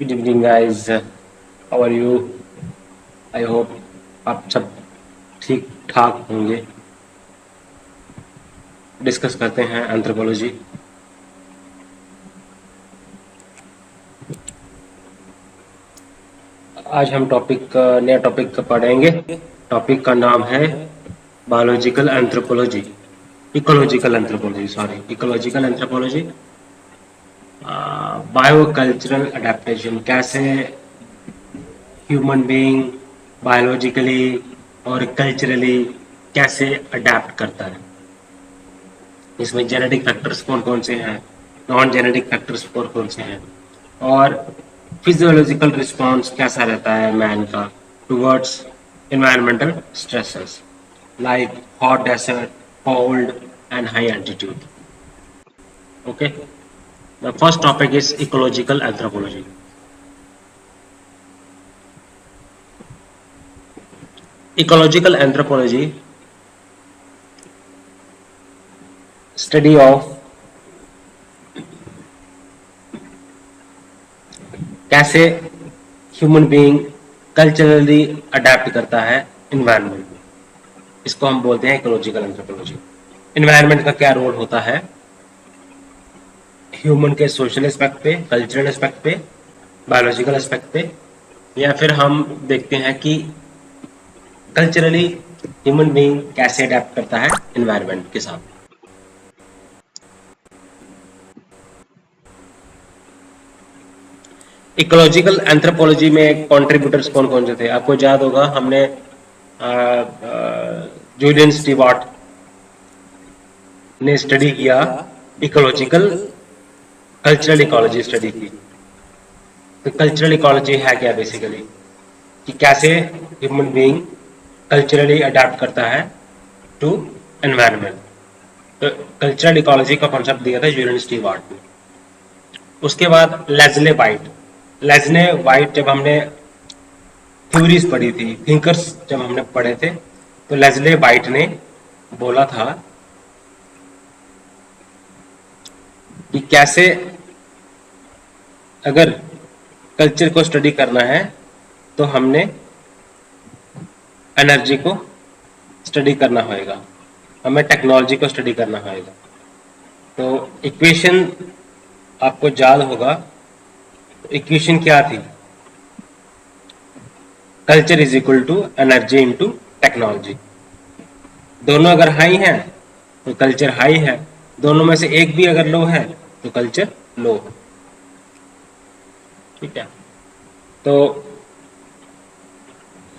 Good evening guys, how are you? I hope आप सब ठीक ठाक होंगे। डिस्कस करते हैं एंथ्रोपोलॉजी। आज हम नया टॉपिक पढ़ेंगे। टॉपिक का नाम है biological anthropology, ecological anthropology, sorry, ecological anthropology. Biocultural adaptation, कैसे ह्यूमन बीइंग बायोलॉजिकली और कल्चरली कैसे अडेप्ट करता है। इसमें जेनेटिक फैक्टर्स कौन कौन से हैं, नॉन जेनेटिक फैक्टर्स कौन कौन से हैं, और फिजियोलॉजिकल रिस्पॉन्स कैसा रहता है मैन का towards environmental stresses like hot desert, cold and high altitude. Okay, the first topic is ecological anthropology. Ecological anthropology, study of कैसे ह्यूमन बीइंग कल्चरली अडेप्ट करता है इन्वायरमेंट में। इसको हम बोलते हैं इकोलॉजिकल एंथ्रोपोलॉजी। इन्वायरमेंट का क्या रोल होता है ह्यूमन के सोशल एस्पेक्ट पे, कल्चरल एस्पेक्ट पे, बायोलॉजिकल एस्पेक्ट पे, या फिर हम देखते हैं कि कल्चरली ह्यूमन बीइंग कैसे अडेप्ट करता है इन्वायरमेंट के साथ। इकोलॉजिकल एंथ्रोपोलॉजी में कंट्रीब्यूटर्स कौन कौन से थे आपको याद होगा। हमने जूलियन स्टीवर्ट ने स्टडी किया इकोलॉजिकल कल्चरल इकोलॉजी स्टडी की। तो कल्चरल इकोलॉजी है क्या बेसिकली, कि कैसे ह्यूमन बीइंग कल्चरली अडेप्ट करता है टू एनवायरनमेंट। तो कल्चरल इकोलॉजी का कॉन्सेप्ट दिया था जूलियन स्टीवर्ट ने। उसके बाद लेस्ले वाइट जब हमने थ्योरीज पढ़ी थी, थिंकर्स जब हमने पढ़े थे, तो लेस्ले वाइट ने बोला था कि कैसे अगर कल्चर को स्टडी करना है तो हमने एनर्जी को स्टडी करना होगा, हमें टेक्नोलॉजी को स्टडी करना होगा। तो इक्वेशन आपको याद होगा, इक्वेशन क्या थी? Culture is equal to energy into technology. दोनों अगर हाई हैं तो कल्चर हाई है, दोनों में से एक भी अगर लो है तो कल्चर लो है। ठीक है, तो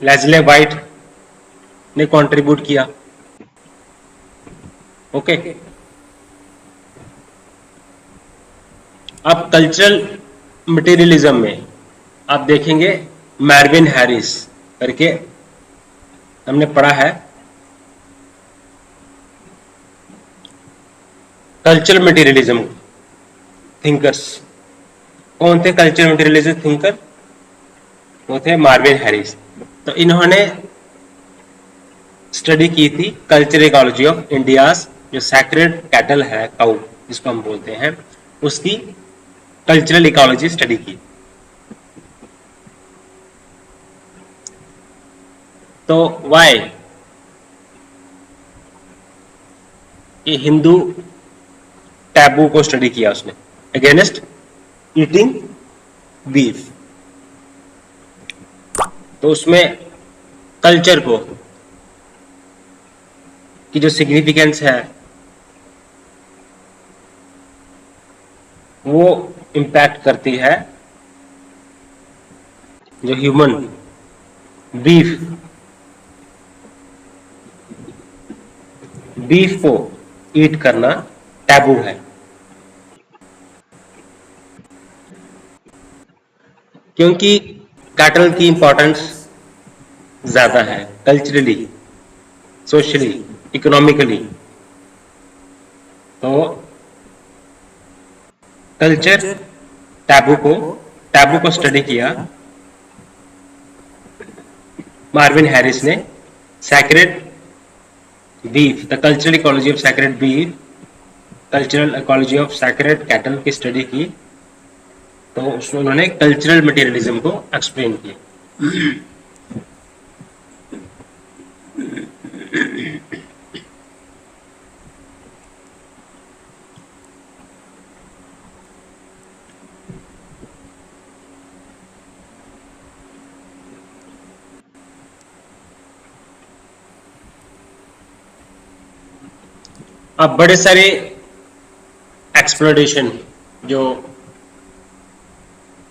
लेस्ले वाइट ने कंट्रीब्यूट किया। ओके, अब कल्चरल मटेरियलिज्म में आप देखेंगे मार्विन हैरिस करके हमने पढ़ा है। कल्चरल मटेरियलिज्म थिंकर्स कौन थे? कल्चरल मटेरियलिज्म थिंकर वो थे मार्विन हैरिस। तो इन्होंने स्टडी की थी कल्चरल इकोलॉजी ऑफ इंडियाज, जो सैक्रेड कैटल है, काउ जिसको हम बोलते हैं, उसकी कल्चरल इकोलॉजी स्टडी की। तो वाई ये हिंदू टैबू को स्टडी किया उसने अगेंस्ट ईटिंग बीफ। तो उसमें कल्चर को की जो सिग्निफिकेंस है वो इम्पैक्ट करती है जो ह्यूमन बीफ को ईट करना टैबू है। क्योंकि कैटल की इंपॉर्टेंस ज्यादा है कल्चरली, सोशली, इकोनॉमिकली। तो कल्चर टैबू को स्टडी किया मार्विन हैरिस ने। Sacred beef, the cultural ecology of sacred beef, cultural ecology of sacred cattle की स्टडी की। तो उसमें उन्होंने कल्चरल मटेरियलिज्म को एक्सप्लेन किया। अब बड़े सारे एक्सप्लोरेशन जो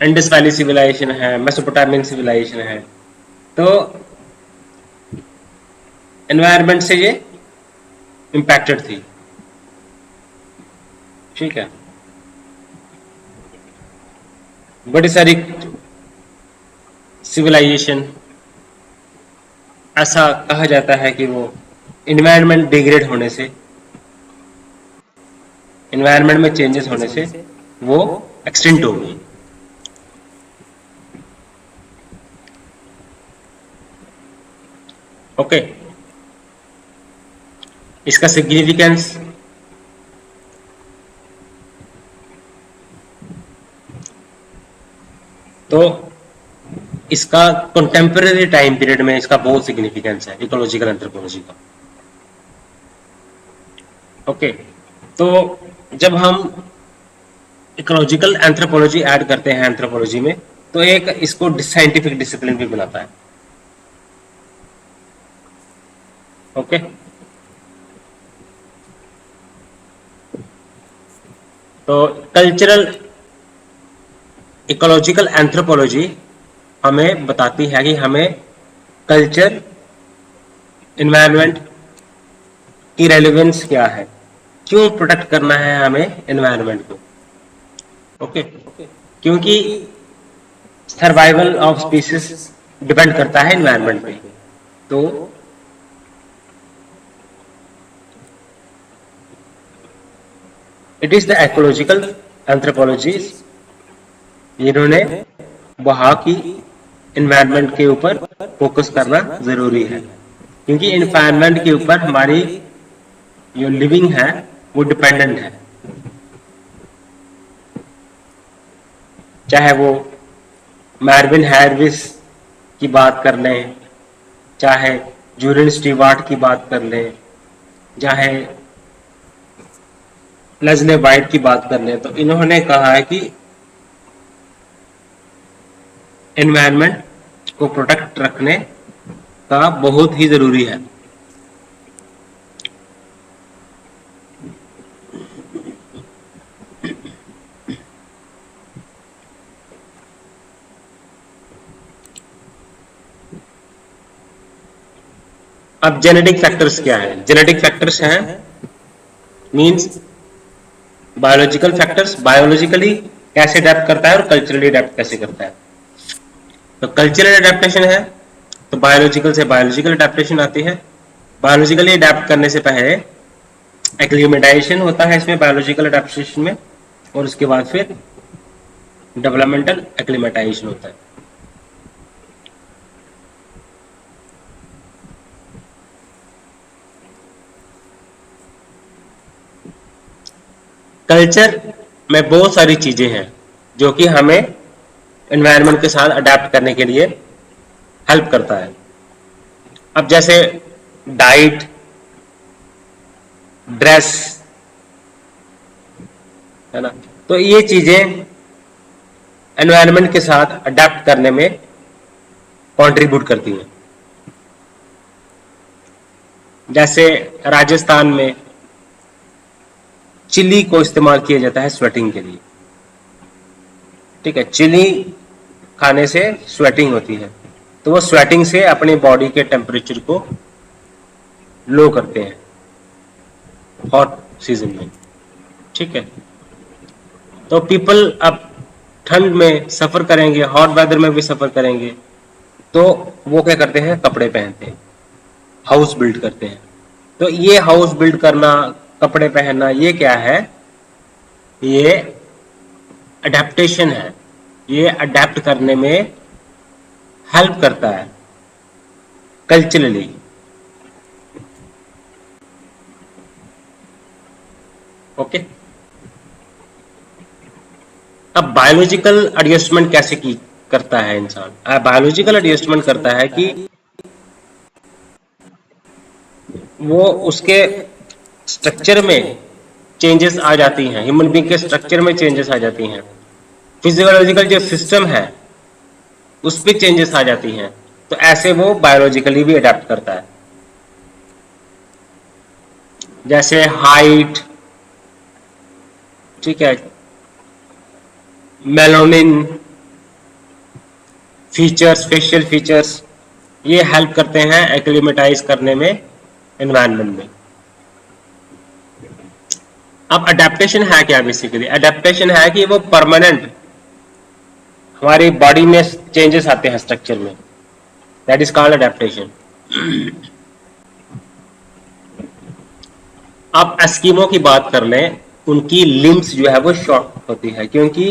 इंडस वैली सिविलाइजेशन है, मेसोपोटामियन सिविलाइजेशन है, तो एनवायरनमेंट से ये इम्पैक्टेड थी। ठीक है, बड़ी सारी सिविलाइजेशन ऐसा कहा जाता है कि वो इन्वायरमेंट डिग्रेड होने से, इन्वायरमेंट में चेंजेस होने से वो एक्सटिंक्ट हो गई। ओके, इसका सिग्निफिकेंस तो इसका कंटेम्पररी टाइम पीरियड में इसका बहुत सिग्निफिकेंस है इकोलॉजिकल एंथ्रोपोलॉजी का। ओके, तो जब हम इकोलॉजिकल एंथ्रोपोलॉजी ऐड करते हैं एंथ्रोपोलॉजी में, तो एक इसको साइंटिफिक डिसिप्लिन भी बनाता है। ओके, तो कल्चरल इकोलॉजिकल एंथ्रोपोलॉजी हमें बताती है कि हमें कल्चर इन्वायरमेंट की रेलेवेंस क्या है, क्यों प्रोटेक्ट करना है हमें एनवायरनमेंट को। ओके, क्योंकि सर्वाइवल ऑफ स्पीसीज डिपेंड करता है एनवायरनमेंट पे। तो इट इज द इकोलॉजिकल एंथ्रोपोलॉजीज, जिन्होंने वहां की एनवायरनमेंट के ऊपर फोकस करना जरूरी है, क्योंकि एनवायरनमेंट के ऊपर हमारी जो लिविंग है वो डिपेंडेंट है। चाहे वो मार्विन हैरिस की बात कर लें, चाहे जूलियन स्टीवार्ट की बात कर लें, चाहे लेस्ले वाइट की बात कर लें, तो इन्होंने कहा है कि एनवायरनमेंट को प्रोटेक्ट रखने का बहुत ही जरूरी है। अब जेनेटिक फैक्टर्स क्या है? जेनेटिक फैक्टर्स हैं मींस बायोलॉजिकल फैक्टर्स, बायोलॉजिकली कैसे अडेप्ट करता है और कल्चरली अडेप्ट कैसे करता है। तो कल्चरल अडेप्टेशन है तो बायोलॉजिकल से बायोलॉजिकल अडेप्टेशन आती है। बायोलॉजिकली अडेप्ट करने से पहले एक्लीमेटाइजेशन होता है इसमें, बायोलॉजिकल अडेप्टेशन में, और उसके बाद फिर डेवलपमेंटल एक्लीमेटाइजेशन होता है। कल्चर में बहुत सारी चीजें हैं जो कि हमें एनवायरनमेंट के साथ अडेप्ट करने के लिए हेल्प करता है। अब जैसे डाइट, ड्रेस, है ना, तो ये चीजें एनवायरनमेंट के साथ अडेप्ट करने में कंट्रीब्यूट करती हैं। जैसे राजस्थान में चिली को इस्तेमाल किया जाता है स्वेटिंग के लिए। ठीक है, चिली खाने से स्वेटिंग होती है, तो वो स्वेटिंग से अपनी बॉडी के टेम्परेचर को लो करते हैं हॉट सीजन में। ठीक है, तो पीपल अब ठंड में सफर करेंगे, हॉट वेदर में भी सफर करेंगे, तो वो क्या करते हैं, कपड़े पहनते हैं, हाउस बिल्ड करते हैं। तो ये हाउस बिल्ड करना, कपड़े पहनना, ये क्या है, ये अडेप्टेशन है। ये अडेप्ट करने में हेल्प करता है कल्चरली। ओके, अब बायोलॉजिकल एडजस्टमेंट कैसे की करता है इंसान? बायोलॉजिकल एडजस्टमेंट करता है कि वो उसके स्ट्रक्चर में चेंजेस आ जाती हैं, ह्यूमन बीइंग के स्ट्रक्चर में चेंजेस आ जाती हैं, फिजियोलॉजिकल जो सिस्टम है उस पर चेंजेस आ जाती हैं, तो ऐसे वो बायोलॉजिकली भी अडेप्ट करता है। जैसे हाइट, ठीक है, मेलानिन फीचर्स, फेशियल फीचर्स, ये हेल्प करते हैं एक्लिमेटाइज करने में एनवायरनमेंट में। अब अडेप्टेशन है क्या? बेसिकली अडेप्टेशन है कि वो परमानेंट हमारी बॉडी में चेंजेस आते हैं स्ट्रक्चर में, दैट इज कॉल्ड अडेप्टेशन। अब एस्किमो की बात कर लें, उनकी लिम्स जो है वो शॉर्ट होती है, क्योंकि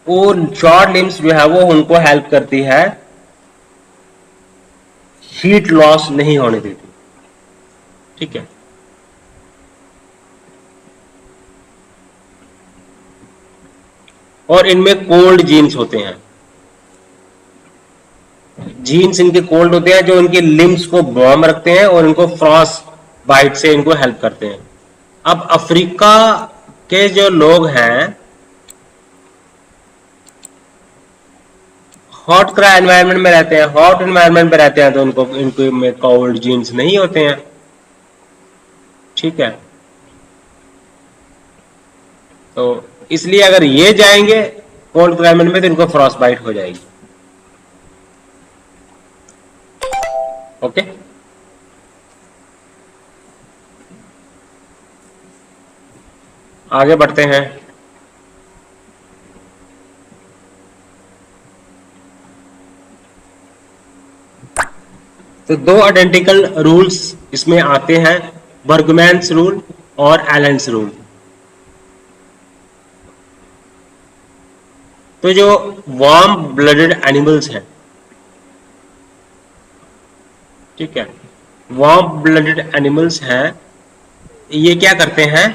वो शॉर्ट लिम्स जो है वो उनको हेल्प करती है, हीट लॉस नहीं होने देती, ठीक है। और इनमें कोल्ड जीन्स होते हैं, जीन्स इनके कोल्ड होते हैं जो इनके लिम्स को वार्म रखते हैं और इनको फ्रॉस्ट बाइट से इनको हेल्प करते हैं। अब अफ्रीका के जो लोग हैं हॉट क्रा एनवायरनमेंट में रहते हैं, हॉट एनवायरनमेंट में रहते हैं, तो उनको इनको में कोल्ड जीन्स नहीं होते हैं, ठीक है। तो इसलिए अगर ये जाएंगे कोल्ड क्लाइमेट में तो इनको फ्रॉस्ट बाइट हो जाएगी। ओके, आगे बढ़ते हैं। तो दो आइडेंटिकल रूल्स इसमें आते हैं, बर्गमैन्स रूल और एलेंस रूल। तो जो वार्म ब्लडेड एनिमल्स हैं, ठीक है, वार्म ब्लडेड एनिमल्स हैं, ये क्या करते हैं,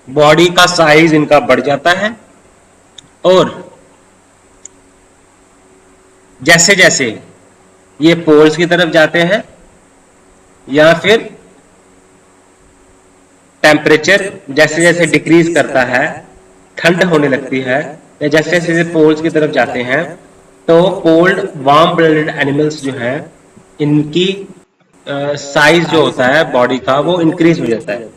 बॉडी का साइज इनका बढ़ जाता है और जैसे जैसे ये पोल्स की तरफ जाते हैं या फिर टेम्परेचर जैसे जैसे डिक्रीज करता है, ठंड होने लगती है, या जैसे जैसे पोल्स की तरफ जाते हैं, तो कोल्ड वार्म ब्लडेड एनिमल्स जो हैं इनकी साइज जो होता है बॉडी का वो इंक्रीज हो जाता है,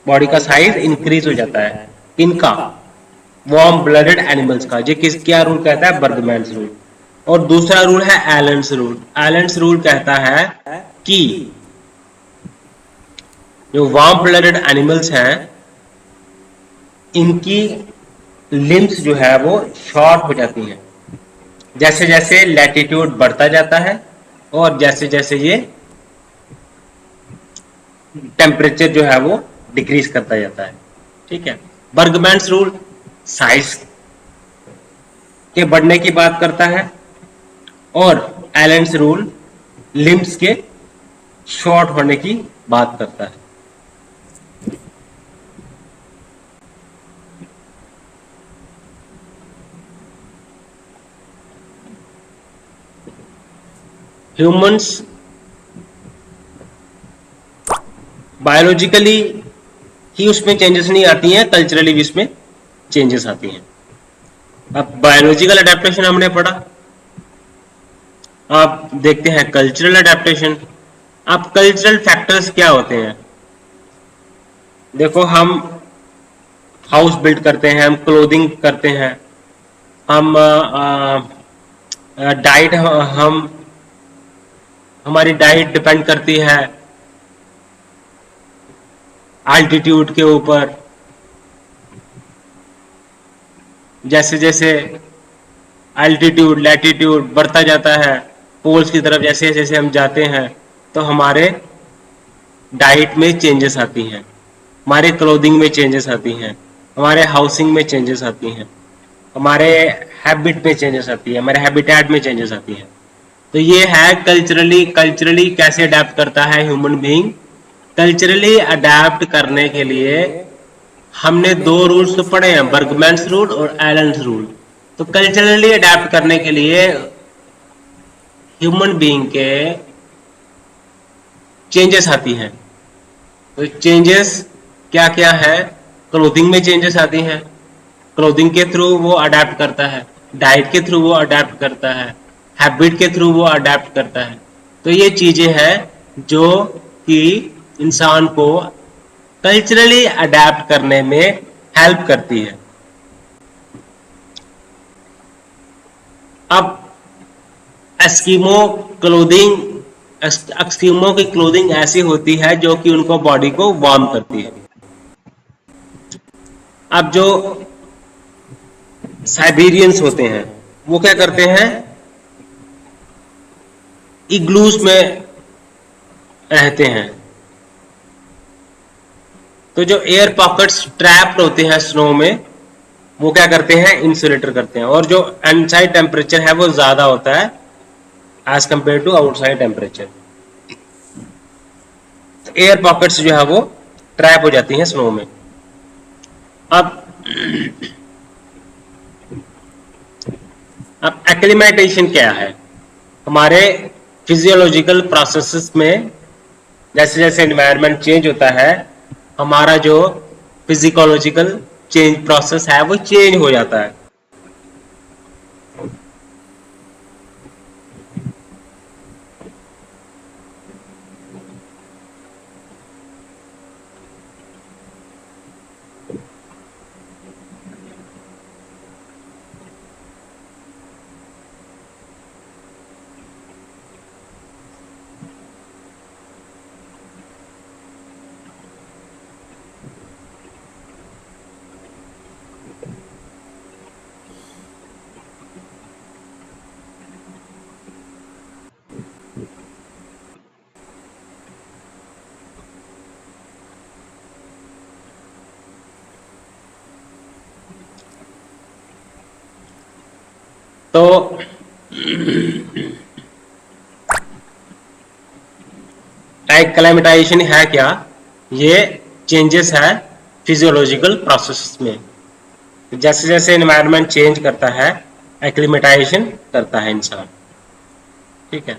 बॉडी का साइज इंक्रीज हो जाता है। इनका वार्म ब्लडेड एनिमल्स का, ये किस क्या रूल कहता है, बर्गमैन्स रूल। और दूसरा रूल है एलेंस रूल। एलेंस रूल कहता है कि जो वार्म ब्लडेड एनिमल्स हैं इनकी लिम्स जो है वो शॉर्ट हो जाती हैं जैसे जैसे लैटिट्यूड बढ़ता जाता है और जैसे जैसे ये टेम्परेचर जो है वो डिक्रीज करता जाता है, ठीक है। बर्गमैन्स रूल साइज के बढ़ने की बात करता है और एलेंस रूल लिम्स के शॉर्ट होने की बात करता है। ह्यूमंस बायोलॉजिकली ही उसमें चेंजेस नहीं आती हैं, कल्चरली भी इसमें चेंजेस आती हैं। अब बायोलॉजिकल अडेप्टेशन हमने पढ़ा, आप देखते हैं कल्चरल अडेप्टेशन। अब कल्चरल फैक्टर्स क्या होते हैं? देखो, हम हाउस बिल्ड करते हैं, हम क्लोथिंग करते हैं, हम डाइट, हम हमारी डाइट डिपेंड करती है एल्टीट्यूड के ऊपर। जैसे जैसे एल्टीट्यूड लैटिट्यूड बढ़ता जाता है पोल्स की तरफ, जैसे जैसे हम जाते हैं तो हमारे डाइट में चेंजेस आती हैं, हमारे क्लोथिंग में चेंजेस आती हैं, हमारे हाउसिंग में चेंजेस आती हैं, हमारे हैबिट में चेंजेस आती है, हमारे हैबिटेट में चेंजेस आती है। तो ये है कल्चरली, कल्चरली कैसे अडेप्ट करता है ह्यूमन बीइंग। कल्चरली अडेप्ट करने के लिए हमने दो रूल्स तो पढ़े हैं, बर्गमैन्स रूल और एलन्स रूल। तो कल्चरली अडेप्ट करने के लिए ह्यूमन बीइंग के चेंजेस आती हैं। तो चेंजेस क्या क्या है? क्लोथिंग में चेंजेस आती हैं, क्लोथिंग के थ्रू वो अडेप्ट करता है, डाइट के थ्रू वो अडेप्ट करता है, हैबिट के थ्रू वो अडेप्ट करता है। तो ये चीजें हैं जो कि इंसान को कल्चरली अडेप्ट करने में हेल्प करती है। अब एस्किमो क्लोथिंग, एस्किमो की क्लोथिंग ऐसी होती है जो कि उनको बॉडी को वार्म करती है। अब जो साइबेरियंस होते हैं वो क्या करते हैं? इग्लूस में रहते हैं। तो जो एयर पॉकेट्स ट्रैप्ड होते हैं स्नो में, वो क्या करते हैं? इंसुलेटर करते हैं। और जो इनसाइड टेम्परेचर है वो ज्यादा होता है as compare to outside temperature. Air pockets जो है वो ट्रैप हो जाती हैं स्नो में। अब एक्लिमेटेशन क्या है? हमारे फिजियोलॉजिकल प्रोसेसेस में जैसे जैसे एनवायरनमेंट चेंज होता है, हमारा जो फिजिकोलॉजिकल चेंज प्रोसेस है वो चेंज हो जाता है। तो एक्लेमेटाइजेशन है क्या? ये चेंजेस है फिजियोलॉजिकल प्रोसेस में। जैसे जैसे एनवायरनमेंट चेंज करता है, एक्लिमेटाइजेशन करता है इंसान। ठीक है।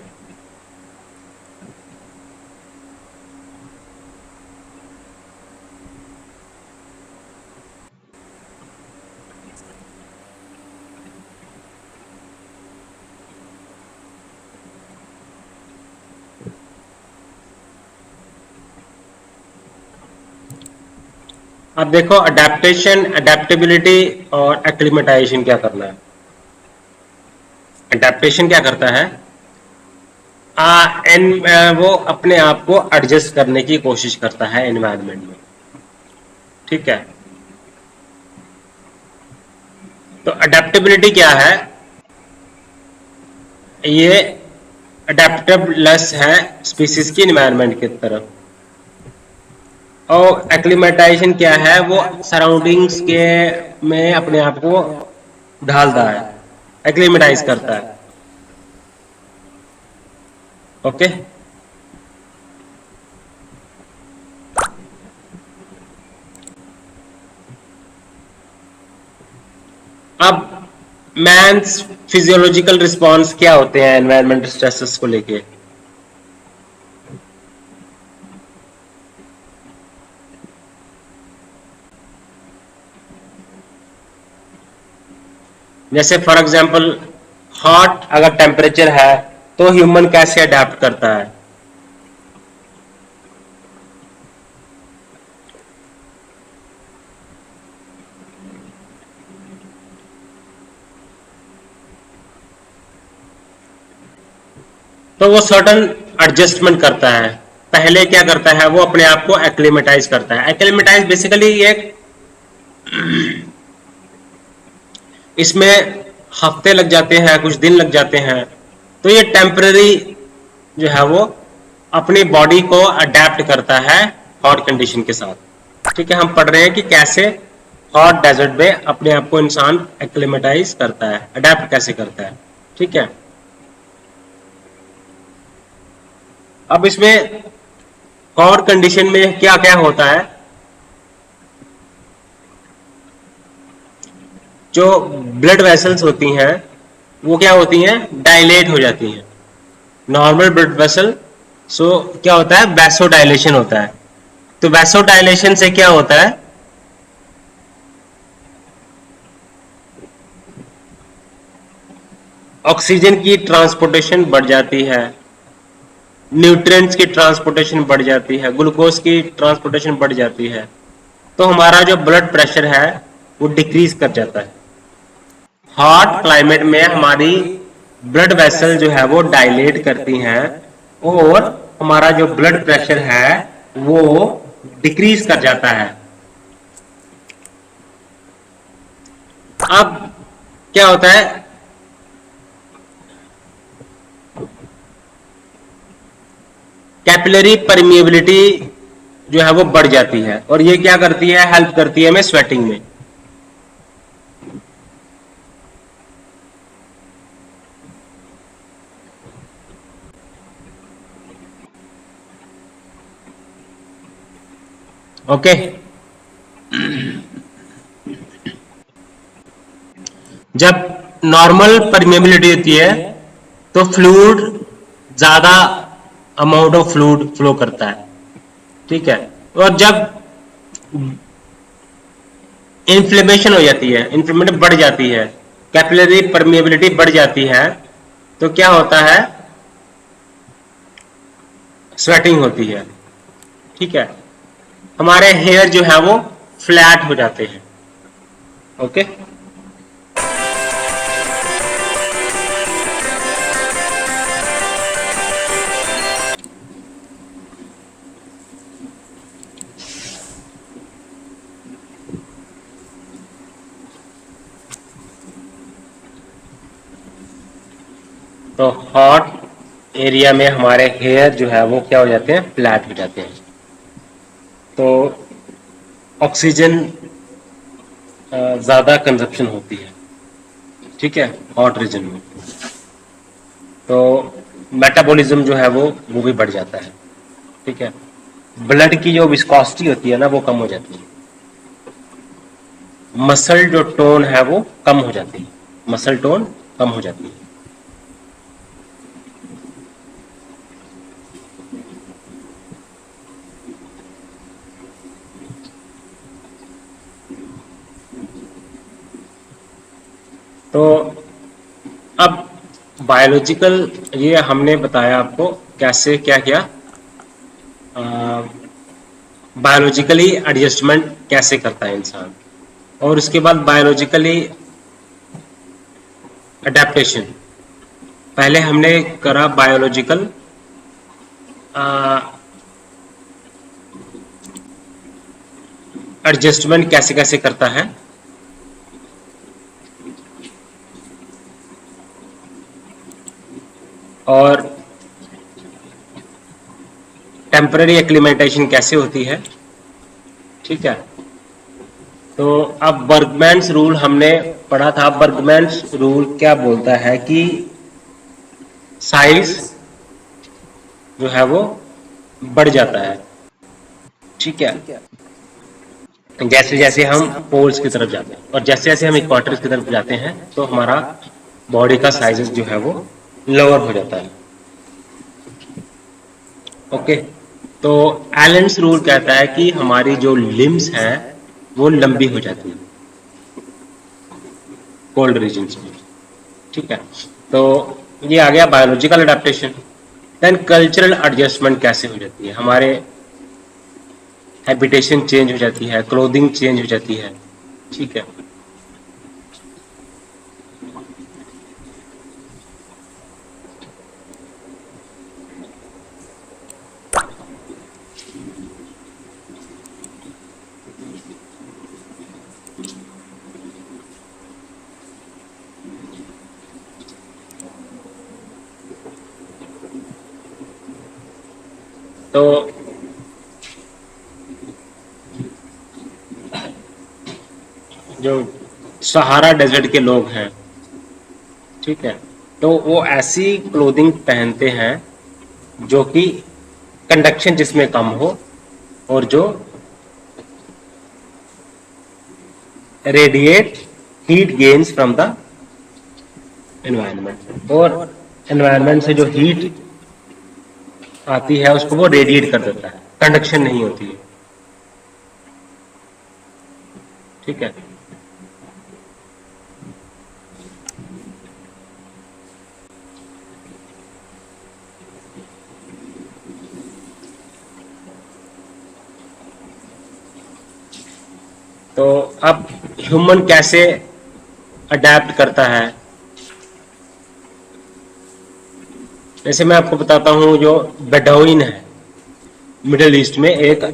अब देखो, अडेप्टेशन, अडेप्टेबिलिटी और एक्लिमेटाइजेशन क्या करना है। अडेप्टेशन क्या करता है? वो अपने आप को एडजस्ट करने की कोशिश करता है एनवायरनमेंट में। ठीक है। तो अडेप्टेबिलिटी क्या है? ये अडेप्टिवनेस है स्पीसीज की एनवायरनमेंट की तरफ। और एक्लिमेटाइजेशन क्या है? वो सराउंडिंग्स के में अपने आप को ढालता है, एक्लिमेटाइज करता है। ओके। अब मैंस फिजियोलॉजिकल रिस्पॉन्स क्या होते हैं एनवायरमेंटल स्ट्रेसेस को लेके? जैसे फॉर एग्जांपल, हॉट अगर टेम्परेचर है तो ह्यूमन कैसे अडेप्ट करता है? तो वो सर्टन एडजस्टमेंट करता है। पहले क्या करता है? वो अपने आप को एक्लिमेटाइज करता है। एक्लिमेटाइज बेसिकली ये, इसमें हफ्ते लग जाते हैं, कुछ दिन लग जाते हैं। तो ये टेम्पररी जो है वो अपनी बॉडी को अडेप्ट करता है हॉट कंडीशन के साथ। ठीक है। हम पढ़ रहे हैं कि कैसे हॉट डेजर्ट में अपने आप को इंसान एक्लिमेटाइज करता है, अडेप्ट कैसे करता है। ठीक है। अब इसमें हॉट कंडीशन में क्या क्या होता है? जो ब्लड वेसल्स होती हैं वो क्या होती हैं, डायलेट हो जाती हैं। नॉर्मल ब्लड वेसल, सो क्या होता है, वैसो डायलेशन होता है। तो वैसो डायलेशन से क्या होता है, ऑक्सीजन की ट्रांसपोर्टेशन बढ़ जाती है, न्यूट्रिएंट्स की ट्रांसपोर्टेशन बढ़ जाती है, ग्लूकोज की ट्रांसपोर्टेशन बढ़ जाती है। तो हमारा जो ब्लड प्रेशर है वो डिक्रीज कर जाता है। हॉट क्लाइमेट में हमारी ब्लड वेसल जो है वो डायलेट करती हैं और हमारा जो ब्लड प्रेशर है वो डिक्रीज कर जाता है। अब क्या होता है, कैपिलरी परमिएबिलिटी जो है वो बढ़ जाती है और ये क्या करती है, हेल्प करती है हमें स्वेटिंग में। ओके, जब नॉर्मल परमिएबिलिटी होती है तो फ्लूइड ज्यादा अमाउंट ऑफ फ्लूइड फ्लो करता है, ठीक है। और जब इन्फ्लेमेशन हो जाती है, इन्फ्लेमेशन बढ़ जाती है, कैपिलरी परमिएबिलिटी बढ़ जाती है, तो क्या होता है, स्वेटिंग होती है, ठीक है। हमारे हेयर जो है वो फ्लैट हो जाते हैं। ओके, तो हॉट एरिया में हमारे हेयर जो है वो क्या हो जाते हैं, फ्लैट हो जाते हैं। तो ऑक्सीजन ज्यादा कंजप्शन होती है, ठीक है, हॉट रीजन में। तो मेटाबॉलिज्म जो है वो भी बढ़ जाता है, ठीक है। ब्लड की जो विस्कोसिटी होती है ना वो कम हो जाती है, मसल जो टोन है वो कम हो जाती है, मसल टोन कम हो जाती है। तो अब बायोलॉजिकल, ये हमने बताया आपको कैसे क्या किया, बायोलॉजिकली एडजस्टमेंट कैसे करता है इंसान, और उसके बाद बायोलॉजिकली अडेप्टेशन। पहले हमने करा बायोलॉजिकल एडजस्टमेंट कैसे कैसे करता है, और टेम्पररी एक्लीमेटेशन कैसे होती है, ठीक है। तो अब बर्गमैन्स रूल हमने पढ़ा था। बर्गमैन्स रूल क्या बोलता है कि साइज जो है वो बढ़ जाता है, ठीक है, जैसे जैसे हम पोल्स की तरफ जाते हैं, और जैसे जैसे हम इक्वाटर्स की तरफ जाते हैं तो हमारा बॉडी का साइजेस जो है वो लोअर हो जाता है। ओके, तो एलेंस रूल कहता है कि हमारी जो लिम्स हैं वो लंबी हो जाती है कोल्ड रीजन्स में, ठीक है। तो ये आ गया biological adaptation. Then cultural adjustment कैसे हो जाती है, हमारे हैबिटेशन चेंज हो जाती है, क्लोथिंग चेंज हो जाती है, ठीक है। तो जो सहारा डेजर्ट के लोग हैं, ठीक है, तो वो ऐसी क्लोथिंग पहनते हैं जो कि कंडक्शन जिसमें कम हो और जो radiate heat gains from the environment, और एनवायरनमेंट से जो हीट आती है उसको वो रेडिएट कर देता है, कंडक्शन नहीं होती है। ठीक है। तो अब ह्यूमन कैसे अडेप्ट करता है, जैसे मैं आपको बताता हूं, जो बेडोइन है, मिडिल ईस्ट में एक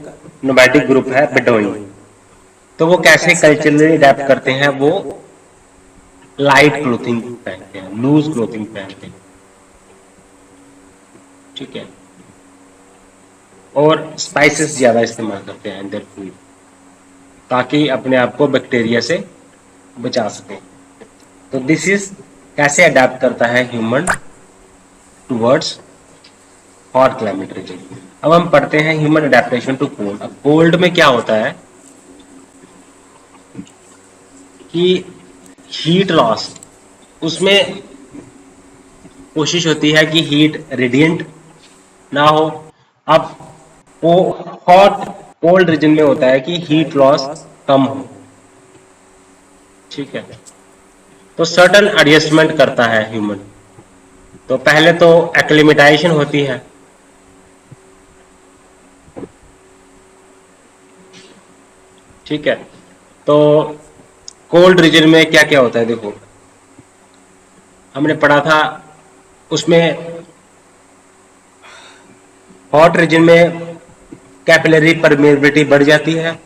नोमैडिक ग्रुप है बेडोइन। तो वो कैसे कल्चरली अडेप्ट करते हैं, वो लाइट क्लोथिंग पहनते हैं, लूज क्लोथिंग पहनते हैं। ठीक है। और स्पाइसेस ज्यादा इस्तेमाल करते हैं अंदर फूड, ताकि अपने आप को बैक्टीरिया से बचा सके। तो दिस इज कैसे अडेप्ट करता है human towards hot climate reason. अब हम पढ़ते हैं ह्यूमन अडेप्टेशन टू कोल्ड। अब कोल्ड में क्या होता है कि हीट लॉस, उसमें कोशिश होती है कि हीट रेडिएंट ना हो। अब वो हॉट कोल्ड रीजन में होता है कि हीट लॉस कम हो। ठीक है। तो सर्टन एडजस्टमेंट करता है ह्यूमन। तो पहले तो एक्लिमेटाइजेशन होती है। ठीक है। तो कोल्ड रीजन में क्या क्या होता है, देखो हमने पढ़ा था उसमें, हॉट रीजन में कैपिलरी परमेबिलिटी बढ़ जाती है,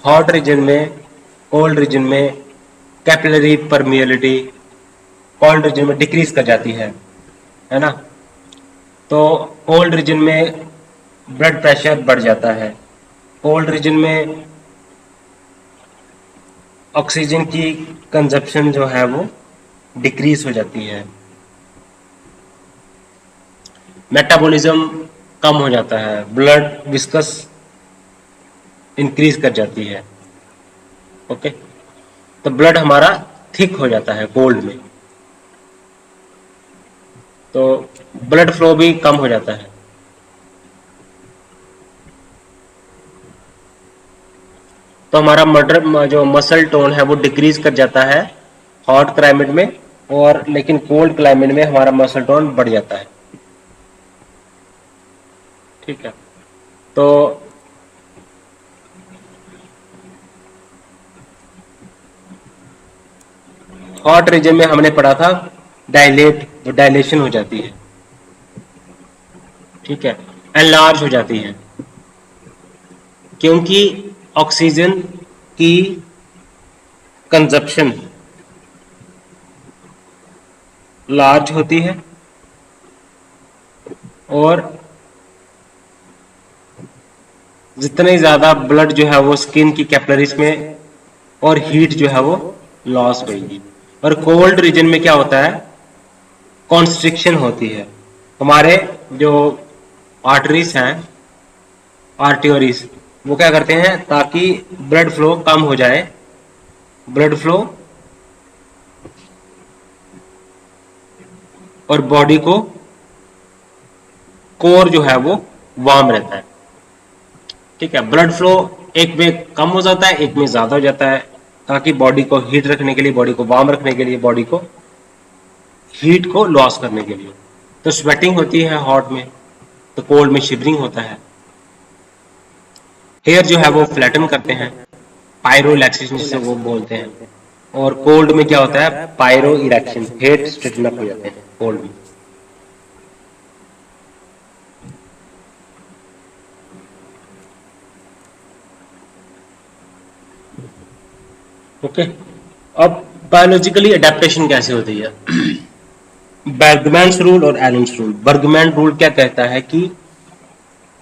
हॉट रीजन में, कोल्ड रीजन में कैपिलरी परमेबिलिटी कोल्ड रीजन में डिक्रीज कर जाती है ना। तो कोल्ड रीजन में ब्लड प्रेशर बढ़ जाता है, कोल्ड रीजन में ऑक्सीजन की कंजप्शन जो है वो डिक्रीज हो जाती है, मेटाबॉलिज्म कम हो जाता है, ब्लड विस्कस इंक्रीज कर जाती है। ओके। तो ब्लड हमारा थिक हो जाता है कोल्ड में, तो ब्लड फ्लो भी कम हो जाता है। तो हमारा मर्डर जो मसल टोन है वो डिक्रीज कर जाता है हॉट क्लाइमेट में, और लेकिन कोल्ड क्लाइमेट में हमारा मसल टोन बढ़ जाता है। ठीक है। तो हॉट रीजन में हमने पढ़ा था डायलेट, तो डायलेशन हो जाती है। ठीक है। एनलार्ज हो जाती है, क्योंकि ऑक्सीजन की कंजप्शन लार्ज होती है, और जितने ज्यादा ब्लड जो है वो स्किन की कैपिलरीज में, और हीट जो है वो लॉस होगी। और कोल्ड रीजन में क्या होता है, कॉन्स्ट्रिक्शन होती है, हमारे जो आर्टरीज हैं, आर्टियोरीज, वो क्या करते हैं ताकि ब्लड फ्लो कम हो जाए, ब्लड फ्लो और बॉडी को कोर जो है वो वार्म रहता है। ठीक है। ब्लड फ्लो एक में कम हो जाता है, एक में ज्यादा हो जाता है, ताकि बॉडी को हीट रखने के लिए, बॉडी को वार्म रखने के लिए, बॉडी को हीट को लॉस करने के लिए। तो स्वेटिंग होती है हॉट में, तो कोल्ड में शिवरिंग होता है। हेयर जो है वो फ्लैटन करते हैं, पायरो रिलैक्सेशन जिसे वो बोलते हैं। और कोल्ड में क्या होता है, pyro erection, head straighten up हो जाते हैं कोल्ड में। ओके। अब बायोलॉजिकली अडेप्टेशन कैसे होती है, बर्गमैन्स रूल और एलेन्स रूल। बर्गमैन रूल क्या कहता है कि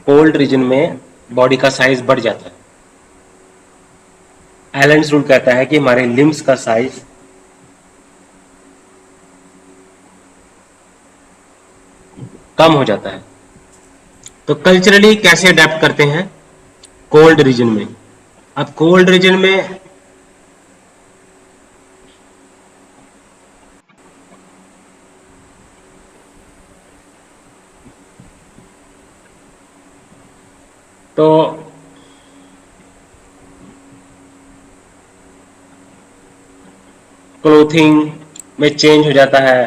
कोल्ड रीजन में बॉडी का साइज बढ़ जाता है। एलेन्स रूल कहता है कि हमारे लिम्स का साइज कम हो जाता है। तो कल्चरली कैसे अडेप्ट करते हैं कोल्ड रीजन में। अब कोल्ड रीजन में तो क्लोथिंग में चेंज हो जाता है,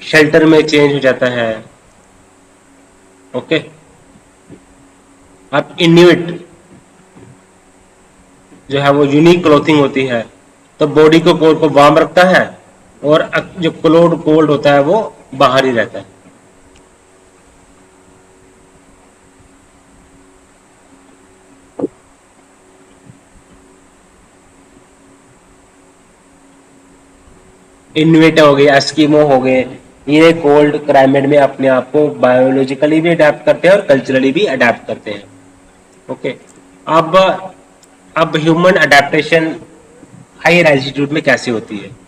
शेल्टर में चेंज हो जाता है। ओके, अब इन्यूट जो है वो यूनिक क्लोथिंग होती है, तो बॉडी को कोल्ड को वार्म रखता है, और जो कोल्ड कोल्ड होता है वो बाहर ही रहता है। इन्वेट हो गए, एस्किमो हो गए, ये कोल्ड क्लाइमेट में अपने आप को बायोलॉजिकली भी अडेप्ट करते हैं और कल्चरली भी अडेप्ट करते हैं। ओके, अब अब ह्यूमन अडेप्टेशन हायर एल्टीट्यूड में कैसे होती है?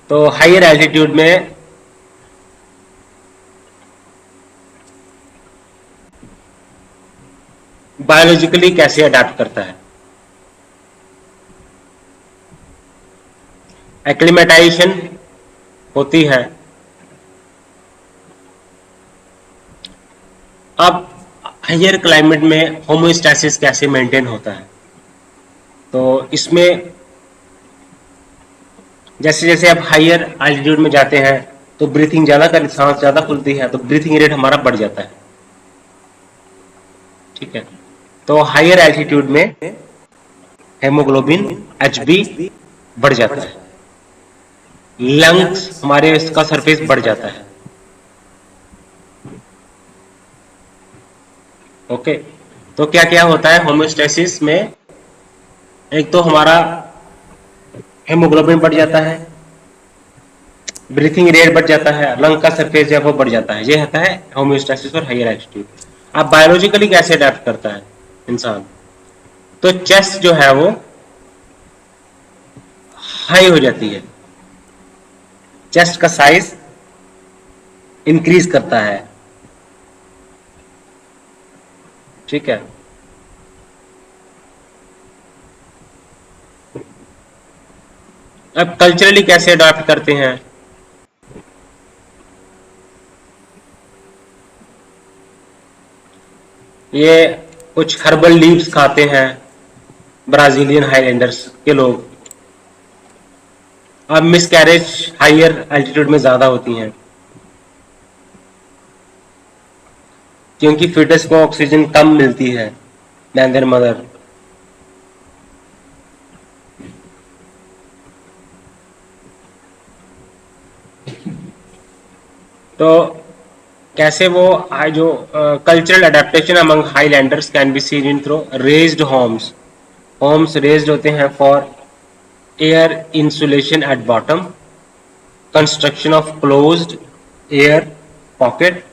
तो हायर एल्टीट्यूड में बायोलॉजिकली कैसे अडेप्ट करता है? एक्लिमेटाइजेशन होती है। अब हायर क्लाइमेट में होमोस्टैसिस कैसे मेंटेन होता है? तो इसमें जैसे जैसे आप हायर एल्टीट्यूड में जाते हैं तो ब्रीथिंग ज्यादा कर सांस ज्यादा खुलती है, तो ब्रीथिंग रेट हमारा बढ़ जाता है। ठीक है, तो हायर एल्टीट्यूड में हेमोग्लोबिन एचबी बढ़ जाता है, लंग्स हमारे इसका सरफेस बढ़ जाता है। ओके, तो क्या क्या होता है होमोस्टैसिस में? एक तो हमारा हेमोग्लोबिन बढ़ जाता है, ब्रीथिंग रेट बढ़ जाता है, लंग का सरफेस है वो बढ़ जाता है। ये होता है होम्योस्टैसिस और हायर एल्टीट्यूड। अब बायोलॉजिकली कैसे अडेप्ट करता है इंसान? तो चेस्ट जो है वो हाई हो जाती है, चेस्ट का साइज इंक्रीज करता है। ठीक है, अब कल्चरली कैसे अडॉप्ट करते हैं? ये कुछ हर्बल लीव्स खाते हैं ब्राजीलियन हाईलैंडर्स के लोग। अब मिसकैरेज हायर एल्टीट्यूड में ज्यादा होती हैं, क्योंकि फीटस को ऑक्सीजन कम मिलती है देन देयर मदर। तो कैसे वो जो cultural adaptation among highlanders can be seen in through raised homes. Homes raised होते हैं for air insulation at bottom, construction of closed air pocket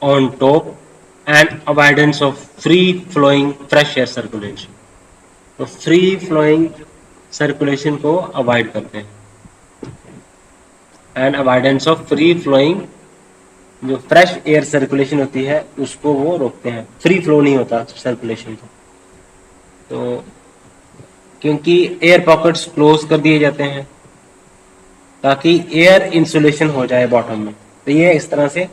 on top, and avoidance of free flowing fresh air circulation. तो free flowing circulation को avoid करते हैं, and avoidance of free flowing, जो fresh air circulation होती है उसको वो रोकते हैं, फ्री फ्लो नहीं होता सर्कुलेशन का। तो क्योंकि एयर पॉकेट्स क्लोज कर दिए जाते हैं ताकि एयर इंसुलेशन हो जाए बॉटम में। तो ये इस तरह से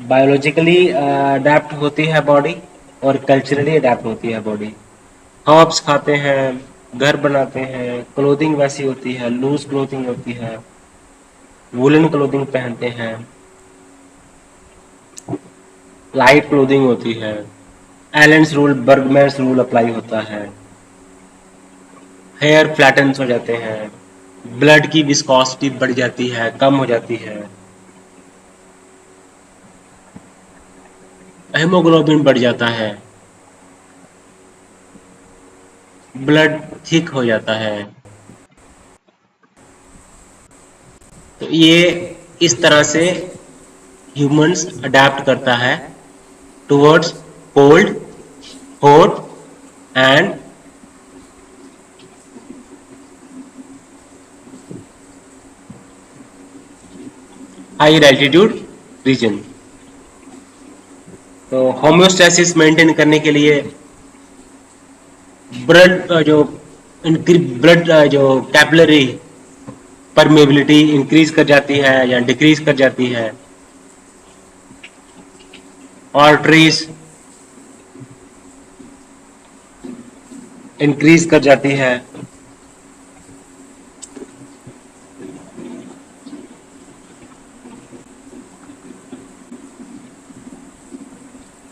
बायोलॉजिकली अडेप्ट होती है बॉडी और कल्चरली अडेप्ट होती है बॉडी। हर्ब्स खाते हैं, घर बनाते हैं, क्लोथिंग वैसी होती है, लूज क्लोथिंग होती है, वुलन क्लोथिंग पहनते हैं, लाइट क्लोथिंग होती है, एलेंस रूल बर्गमैन्स रूल अप्लाई होता है, हेयर फ्लैटन्स हो जाते हैं, ब्लड की विस्कोसिटी बढ़ जाती है, कम हो जाती है, हेमोग्लोबिन बढ़ जाता है, ब्लड थिक हो जाता है। तो ये इस तरह से ह्यूमंस अडेप्ट करता है towards cold, hot and higher altitude region. तो होम्योस्टैसिस मेंटेन करने के लिए ब्लड ब्लड जो कैपिलरी परमेबिलिटी इंक्रीज कर जाती है या डिक्रीज कर जाती है। आर्टरीज इंक्रीज कर जाती है।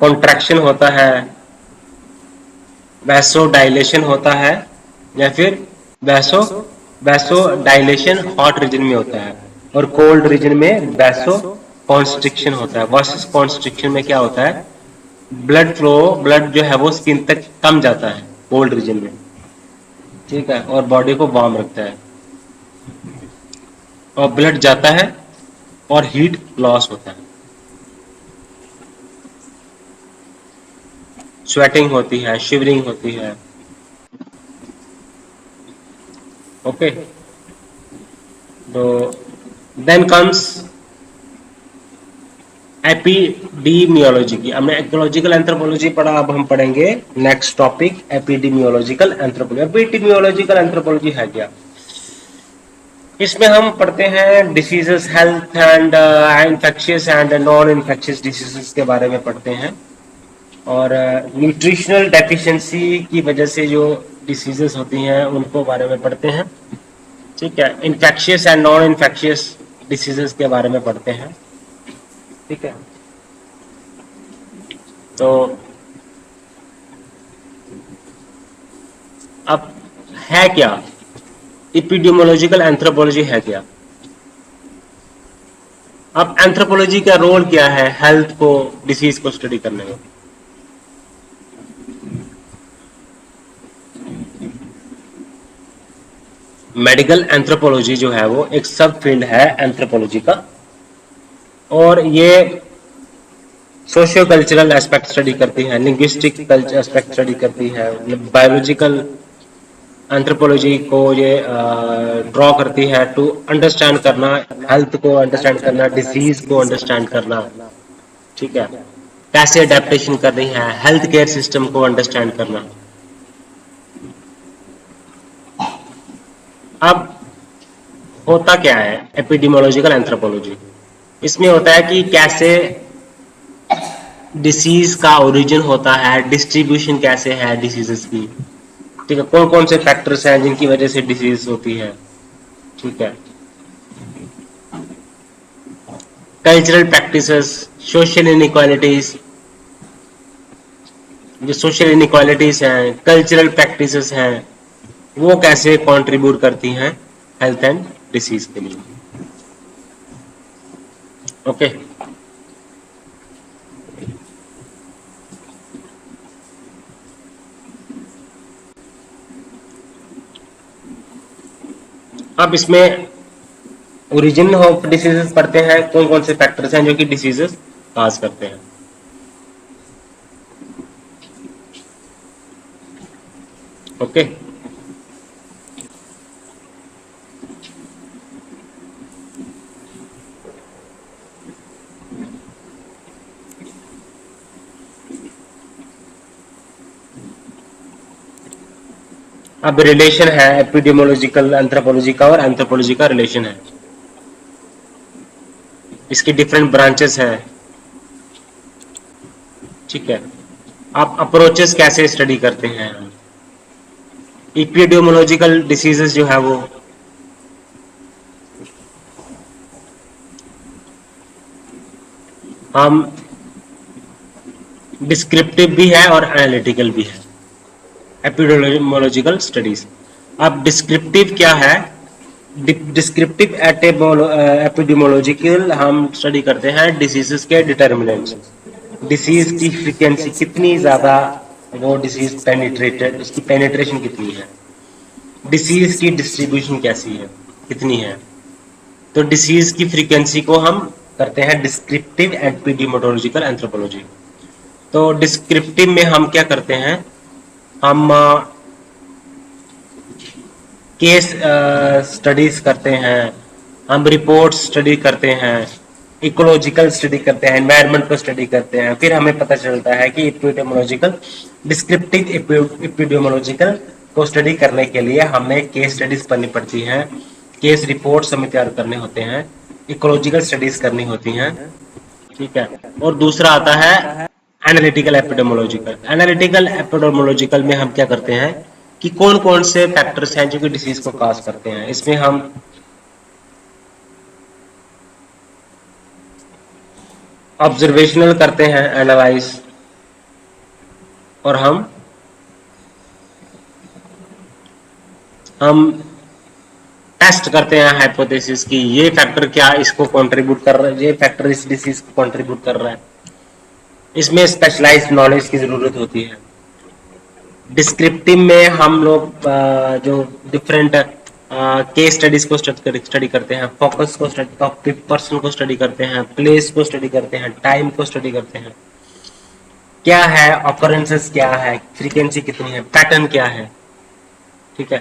कॉन्ट्रैक्शन होता है, वैसो डायलेशन होता है, या फिर vaso vaso dilation hot reason में होता है और कोल्ड रीजन में वैसो कॉन्स्ट्रिक्शन होता है। वॉसिस कॉन्स्ट्रिक्शन में क्या होता है, ब्लड फ्लो, ब्लड जो है वो स्किन तक कम जाता है कोल्ड रीजन में, ठीक है, और बॉडी को वार्म रखता है, और ब्लड जाता है और हीट लॉस होता है, स्वेटिंग होती है, शिवरिंग होती है। ओके, तो देन कम्स एपिडीमियोलॉजी की। हमने इकोलॉजिकल एंथ्रोपोलॉजी पढ़ा, अब हम पढ़ेंगे नेक्स्ट टॉपिक एपिडीमियोलॉजिकल एंथ्रोपोलॉजी। एपिडीमियोलॉजिकल एंथ्रोपोलॉजी है क्या? इसमें हम पढ़ते हैं diseases, health and infectious and non infectious diseases के बारे में पढ़ते हैं, और न्यूट्रिशनल डेफिशिएंसी की वजह से जो डिसीजेस होती हैं उनको बारे में पढ़ते हैं, ठीक है। Infectious and non infectious diseases के बारे में पढ़ते हैं, ठीक है। तो अब है क्या एपिडेमियोलॉजिकल एंथ्रोपोलॉजी, है क्या? अब एंथ्रोपोलॉजी का रोल क्या है हेल्थ को, डिसीज को स्टडी करने में? मेडिकल एंथ्रोपोलॉजी जो है वो एक सब फील्ड है एंथ्रोपोलॉजी का, और ये सोशियो कल्चरल एस्पेक्ट स्टडी करती है, लिंग्विस्टिक एस्पेक्ट स्टडी करती है, बायोलॉजिकल एंथ्रोपोलॉजी को ये ड्रॉ करती है टू अंडरस्टैंड करना, हेल्थ को अंडरस्टैंड करना, डिसीज को अंडरस्टैंड करना, ठीक है, कैसे अडेप्टेशन कर रही है, हेल्थ केयर सिस्टम को अंडरस्टैंड करना। अब होता क्या है एपिडेमियोलॉजिकल एंथ्रोपोलॉजी? इसमें होता है कि कैसे डिसीज का ओरिजिन होता है, डिस्ट्रीब्यूशन कैसे है डिसीजेस की, ठीक है, कौन कौन से फैक्टर्स हैं जिनकी वजह से डिसीज होती है, ठीक है, कल्चरल प्रैक्टिसेस, सोशल इनइक्वालिटीज, जो सोशल इनइक्वालिटीज हैं, कल्चरल प्रैक्टिसेस हैं, वो कैसे कंट्रीब्यूट करती हैं हेल्थ एंड डिसीज के लिए। ओके, अब इसमें ओरिजिन ऑफ डिसीजेस पढ़ते हैं, कौन कौन से फैक्टर्स हैं जो कि डिसीजेस काज करते हैं। ओके, अब रिलेशन है एपिडेमियोलॉजिकल एंथ्रोपोलॉजी का, और एंथ्रोपोलॉजी का रिलेशन है, इसकी डिफरेंट ब्रांचेस हैं, ठीक है। आप अप्रोचेस कैसे स्टडी करते हैं? एपिडेमियोलॉजिकल डिसीजेस जो है वो हम डिस्क्रिप्टिव भी है और एनालिटिकल भी है एपिडेमियोलॉजिकल स्टडीज। अब डिस्क्रिप्टिव क्या है? डिस्क्रिप्टिव एपिडेमियोलॉजिकल हम स्टडी करते हैं डिसीजेस के डिटर्मिनेंट्स, डिसीज की फ्रीक्वेंसी कितनी ज्यादा, वो डिसीज पेनिट्रेटेड, उसकी पेनिट्रेशन कितनी है, डिसीज की डिस्ट्रीब्यूशन कैसी है, कितनी है। तो डिसीज की फ्रीक्वेंसी को हम करते हैं डिस्क्रिप्टिव एपिडेमियोलॉजिकल एंथ्रोपोलॉजी। तो डिस्क्रिप्टिव में हम क्या करते हैं, हम केस स्टडीज करते हैं, हम रिपोर्ट स्टडी करते हैं, इकोलॉजिकल स्टडी करते हैं, एनवायरनमेंट को स्टडी करते हैं, फिर हमें पता चलता है कि एपिडेमियोलॉजिकल, डिस्क्रिप्टिव एपिडेमियोलॉजिकल को स्टडी करने के लिए हमें केस स्टडीज करनी पड़ती हैं, केस रिपोर्ट्स हमें तैयार करने होते हैं, इकोलॉजिकल स्टडीज करनी होती हैं, ठीक है। और दूसरा आता है एनालिटिकल एपिडेमियोलॉजिकल। एनालिटिकल एपिडेमियोलॉजिकल में हम क्या करते हैं कि कौन कौन से फैक्टर्स हैं जो कि डिसीज को काज करते हैं। इसमें हम ऑब्जर्वेशनल करते हैं एनालाइज, और हम टेस्ट करते हैं हाइपोथेसिस की ये फैक्टर क्या इसको कंट्रीब्यूट कर रहा है, ये फैक्टर इस डिसीज को कंट्रीब्यूट कर रहा है। इसमें स्पेशलाइज्ड नॉलेज की जरूरत होती है। डिस्क्रिप्टिव में हम लोग जो डिफरेंट केस स्टडीज को स्टडी करते हैं, फोकस को स्टडी, पर्सन को स्टडी करते हैं, प्लेस को स्टडी करते हैं, टाइम को स्टडी करते हैं, क्या है ऑकरेंसेस, क्या है फ्रीक्वेंसी, कितनी है, पैटर्न क्या है, ठीक है।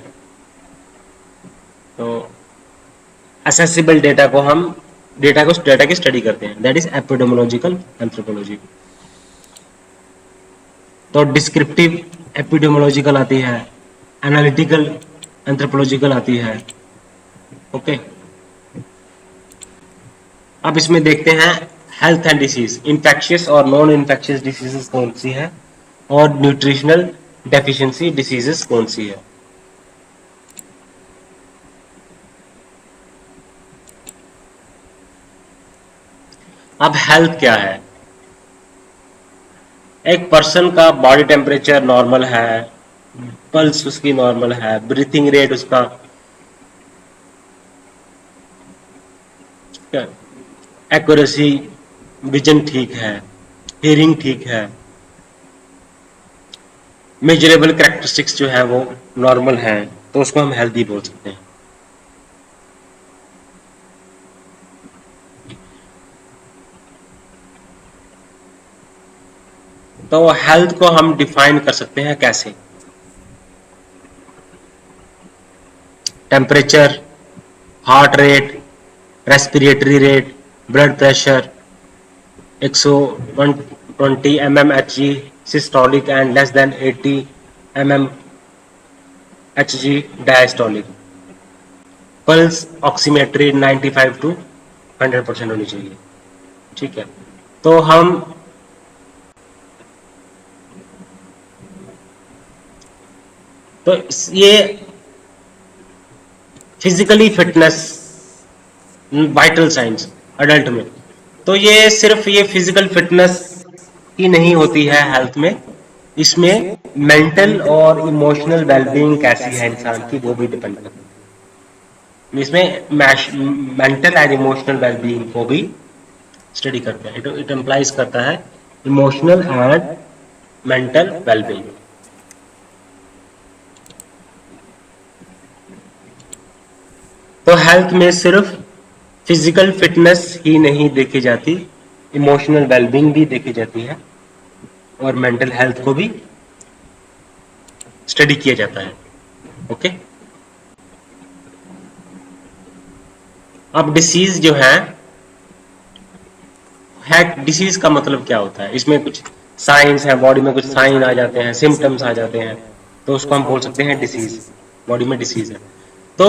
तो असेसिबल डेटा को हम डेटा की स्टडी करते हैं, दैट इज एपिडेमियोलॉजिकल एंथ्रोपोलॉजी। तो डिस्क्रिप्टिव एपिडेमियोलॉजिकल आती है, एनालिटिकल एंथ्रोपोलॉजिकल आती है, ओके। अब इसमें देखते हैं हेल्थ एंड डिसीज, इन्फेक्शियस और नॉन इन्फेक्शियस डिसीजेस कौन सी है, और न्यूट्रिशनल डेफिशिएंसी डिसीजेस कौन सी है। अब हेल्थ क्या है? एक पर्सन का बॉडी टेम्परेचर नॉर्मल है, पल्स उसकी नॉर्मल है, ब्रीथिंग रेट उसका एक्यूरेसी, विजन ठीक है, हियरिंग ठीक है, मेजरेबल कैरेक्टरिस्टिक्स जो है वो नॉर्मल है, तो उसको हम हेल्दी बोल सकते हैं। तो हेल्थ को हम डिफाइन कर सकते हैं कैसे? Temperature, heart rate, respiratory rate, blood pressure, 120 mmHg systolic and less than 80 mmHg diastolic, pulse oximetry 95 to 100% होनी चाहिए, ठीक है। तो हम तो ये physically fitness, vital science adult में, तो ये सिर्फ ये फिजिकल फिटनेस ही नहीं होती है हेल्थ में, इसमें मेंटल और इमोशनल वेलबींग कैसी है इंसान की वो भी डिपेंड करती है। इसमें मेंटल एंड इमोशनल वेलबींग को भी स्टडी करते हैं, इट एम्प्लाइज करता है इमोशनल एंड मेंटल वेलबींग। तो हेल्थ में सिर्फ फिजिकल फिटनेस ही नहीं देखी जाती, इमोशनल वेलबींग भी देखी जाती है, और मेंटल हेल्थ को भी स्टडी किया जाता है, ओके। अब डिसीज जो है डिसीज का मतलब क्या होता है? इसमें कुछ साइंस है, बॉडी में कुछ साइन आ जाते हैं, सिम्टम्स आ जाते हैं, तो उसको हम बोल सकते हैं डिसीज, बॉडी में डिसीज है। तो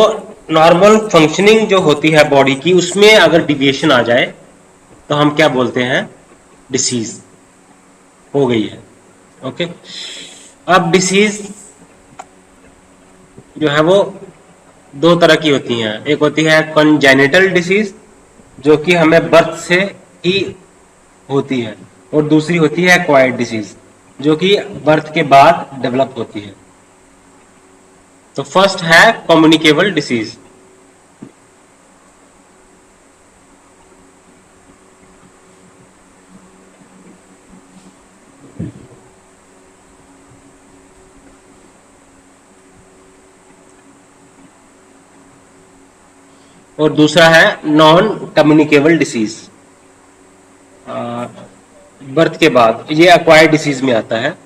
नॉर्मल फंक्शनिंग जो होती है बॉडी की, उसमें अगर डिविएशन आ जाए तो हम क्या बोलते हैं? डिसीज हो गई है, ओके। अब डिसीज जो है वो दो तरह की होती हैं, एक होती है कंजेनिटल डिसीज जो कि हमें बर्थ से ही होती है, और दूसरी होती है एक्वायर्ड डिसीज जो कि बर्थ के बाद डेवलप होती है। तो फर्स्ट है कम्युनिकेबल डिसीज। और दूसरा है नॉन कम्युनिकेबल डिसीज, बर्थ के बाद, ये एक्वायर्ड डिसीज में आता है।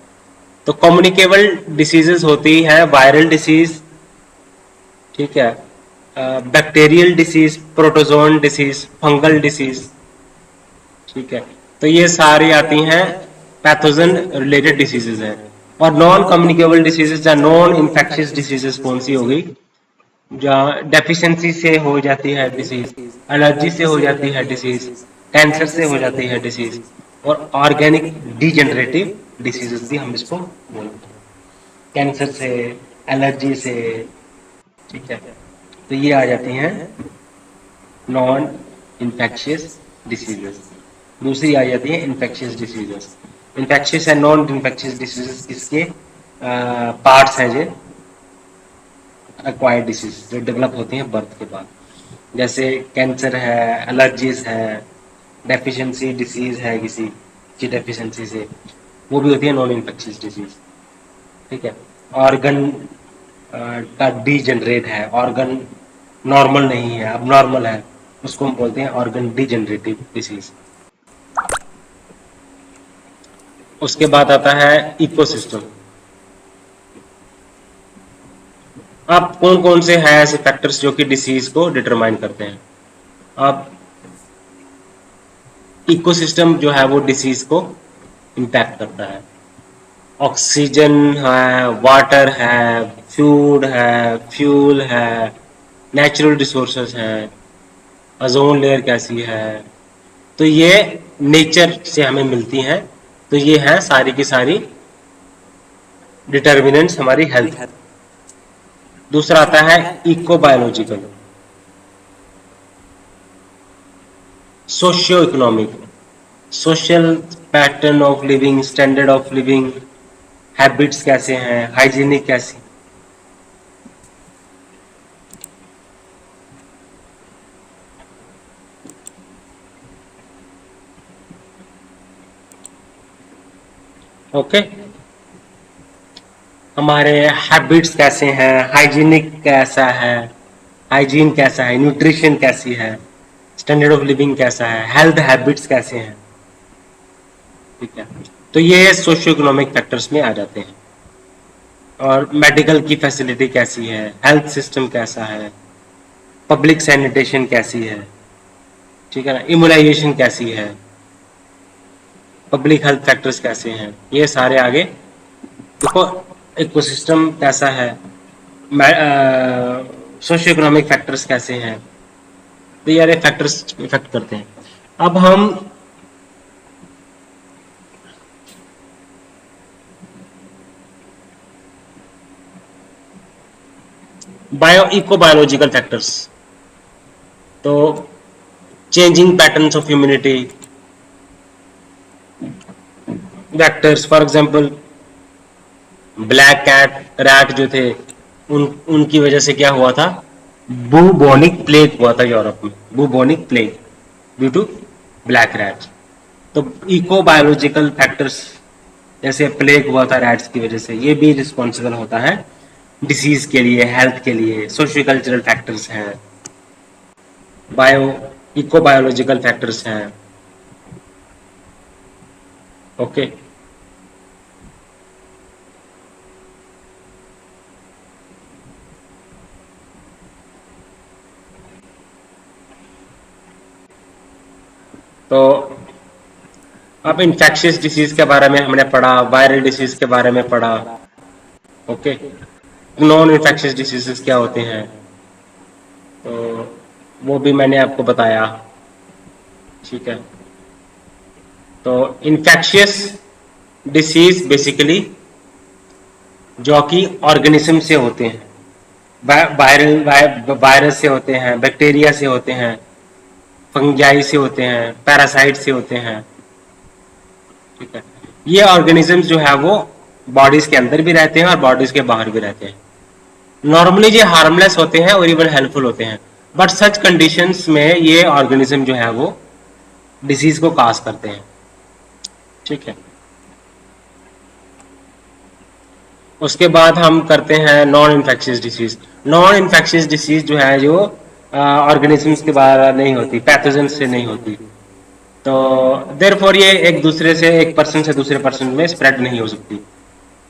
तो कम्युनिकेबल डिसीजेस होती है वायरल डिसीज, ठीक है, bacterial disease, protozoan disease, fungal disease, ठीक है, तो ये सारी आती हैं पैथोजन रिलेटेड डिसीजेज हैं। और नॉन कम्युनिकेबल डिसीजेज या नॉन इन्फेक्शियस डिसीजेज कौन सी हो गई? जहाँ डेफिशिएंसी से हो जाती है डिसीज, एलर्जी से हो जाती है डिसीज, कैंसर से हो जाती है डिसीज, और ऑर्गेनिक डीजेनरेटिव डिसीजेस भी हम इसको बोलते हैं, कैंसर से, एलर्जी से। ठीक है, तो ये आ जाती हैं नॉन इन्फेक्शियस डिसीजेस। दूसरी आ जाती है infectious diseases. Infectious and non infectious diseases किसके पार्ट्स हैं? जो एक्वायर्ड डिसीज जो डेवलप होती हैं बर्थ के बाद, जैसे कैंसर है, एलर्जीज है, डेफिशिएंसी डिसीज है किसी की डेफिशिएंसी से, वो भी होती है नॉन इन्फेक्शियस डिसीज। ठीक है, ऑर्गन का डीजनरेट है, ऑर्गन नॉर्मल नहीं है, अब नॉर्मल है, उसको हम बोलते हैं ऑर्गन डीजनरेटिव डिसीज। उसके बाद आता है इकोसिस्टम। अब कौन कौन से हैं ऐसे फैक्टर्स जो कि डिसीज को डिटरमाइन करते हैं? अब इकोसिस्टम जो है वो डिसीज को इम्पैक्ट करता है। ऑक्सीजन है, वाटर है, फूड है, फ्यूल है, नेचुरल रिसोर्सेज हैं, ओजोन लेयर कैसी है, तो ये नेचर से हमें मिलती हैं। तो ये है सारी की सारी डिटर्मिनेंट्स हमारी हेल्थ। दूसरा आता है eco biological, socio economic, social pattern of living, standard of living, habits कैसे हैं, हाइजीनिक कैसी। ओके, हमारे हैबिट्स कैसे हैं, हाइजीनिक कैसा है, हाइजीन कैसा है, न्यूट्रिशन कैसी है, स्टैंडर्ड ऑफ लिविंग कैसा है, हेल्थ हैबिट्स कैसे हैं। ठीक है, तो ये सोशियो इकोनॉमिक फैक्टर्स में आ जाते हैं। और मेडिकल की फैसिलिटी कैसी है, हेल्थ सिस्टम कैसा है, पब्लिक सैनिटेशन कैसी है, ठीक है ना, इम्यूनाइजेशन कैसी है, पब्लिक हेल्थ फैक्टर्स कैसे हैं, ये सारे आगे देखो। इकोसिस्टम कैसा है, सोशियो इकोनॉमिक फैक्टर्स कैसे हैं, तो ये फैक्टर्स इफेक्ट करते हैं। अब हम इको बायोलॉजिकल फैक्टर्स, तो changing patterns of humanity, vectors, for example black cat rat जो थे, उनकी वजह से क्या हुआ था? बूबोनिक प्लेग हुआ था यूरोप में, bubonic plague due to black rats. तो इको बायोलॉजिकल फैक्टर्स जैसे प्लेग हुआ था रैट्स की वजह से, ये भी रिस्पॉन्सिबल होता है डिसीज के लिए, हेल्थ के लिए। सोशियो कल्चरल फैक्टर्स हैं, बायो इको बायोलॉजिकल फैक्टर्स हैं। ओके, तो अब इन्फेक्शियस डिसीज के बारे में हमने पढ़ा, वायरल डिसीज के बारे में पढ़ा। ओके, नॉन इन्फेक्शियस डिसीजेस क्या होते हैं, तो वो भी मैंने आपको बताया। ठीक है, तो इन्फेक्शियस डिसीज बेसिकली जो कि ऑर्गेनिज्म से होते हैं, वायरल वायरस से होते हैं, बैक्टीरिया से होते हैं, फंजाई से होते हैं, पैरासाइट से होते हैं। ठीक है, ये ऑर्गेनिजम्स जो है वो बॉडीज के अंदर भी रहते हैं और बॉडीज के बाहर भी रहते हैं। नॉर्मली ये हार्मलेस होते हैं और इवन हेल्पफुल होते हैं, बट सच कंडीशंस में ये ऑर्गेनिज्म जो है वो डिसीज को काज करते हैं। ठीक है, उसके बाद हम करते हैं non infectious disease. Non infectious disease जो है जो ऑर्गेनिजम्स के द्वारा नहीं होती, पैथोजन से नहीं होती, तो देयरफॉर ये एक दूसरे से, एक पर्सन से दूसरे पर्सन में स्प्रेड नहीं हो सकती।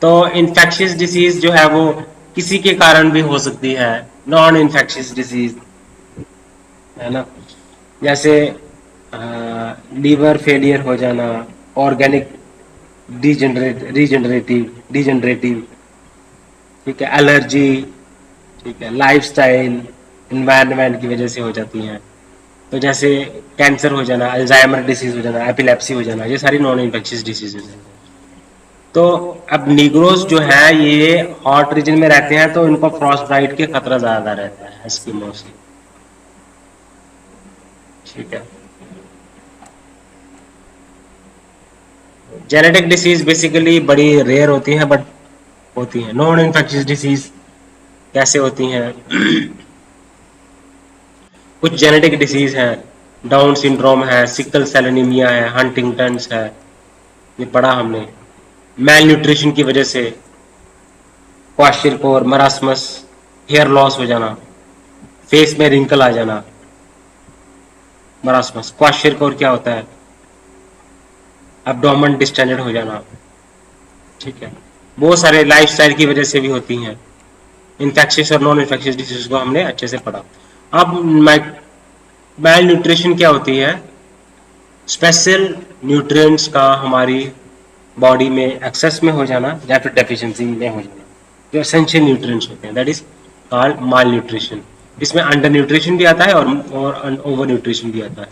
तो इन्फेक्शियस डिसीज जो है वो किसी के कारण भी हो सकती है, नॉन इन्फेक्शियस डिसीज, है ना। जैसे लीवर फेलियर हो जाना, ऑर्गेनिक डिजेनरेटिव, ठीक है, एलर्जी, ठीक है, लाइफस्टाइल, इन्वायरमेंट की वजह से हो जाती हैं। तो जैसे कैंसर हो जाना, अल्जाइमर डिसीज हो जाना, एपिलेप्सी हो जाना, ये सारी नॉन इन्फेक्शियस डिसीजेज हैं। तो अब निग्रोस जो है ये हॉट रीजन में रहते हैं, तो इनको फ्रॉस्ट बाइट के खतरा ज्यादा रहता है एस्किमो से, ठीक है। जेनेटिक डिसीज बेसिकली बड़ी रेयर होती हैं, बट होती हैं। नॉन इन्फेक्शियस डिसीज कैसे होती हैं? कुछ जेनेटिक डिसीज हैं, डाउन सिंड्रोम है, सिकल सेल एनीमिया है, हंटिंगटन्स है, ये पढ़ा हमने। मेल न्यूट्रिशन की वजह से क्वाशिरकोर, मरासमस, हेयर लॉस हो जाना, फेस में रिंकल आ जाना, मरासमस। क्वाशिरकोर क्या होता है? एब्डोमेन डिस्टेंडेड हो जाना, ठीक है। बहुत सारे लाइफस्टाइल की वजह से भी होती हैं। इन्फेक्शियस और नॉन इन्फेक्शियस डिसीज को हमने अच्छे से पढ़ा। अब मेल न्यूट्रिशन क्या होती है? स्पेशल न्यूट्रिएंट्स का हमारी बॉडी में एक्सेस में हो जाना या फिर डेफिशिएंसी में हो जाना, जो एसेंशियल न्यूट्रिएंट्स होते हैं, that is called mall nutrition. इसमें अंडर न्यूट्रिशन भी आता है और ओवर न्यूट्रिशन भी आता है,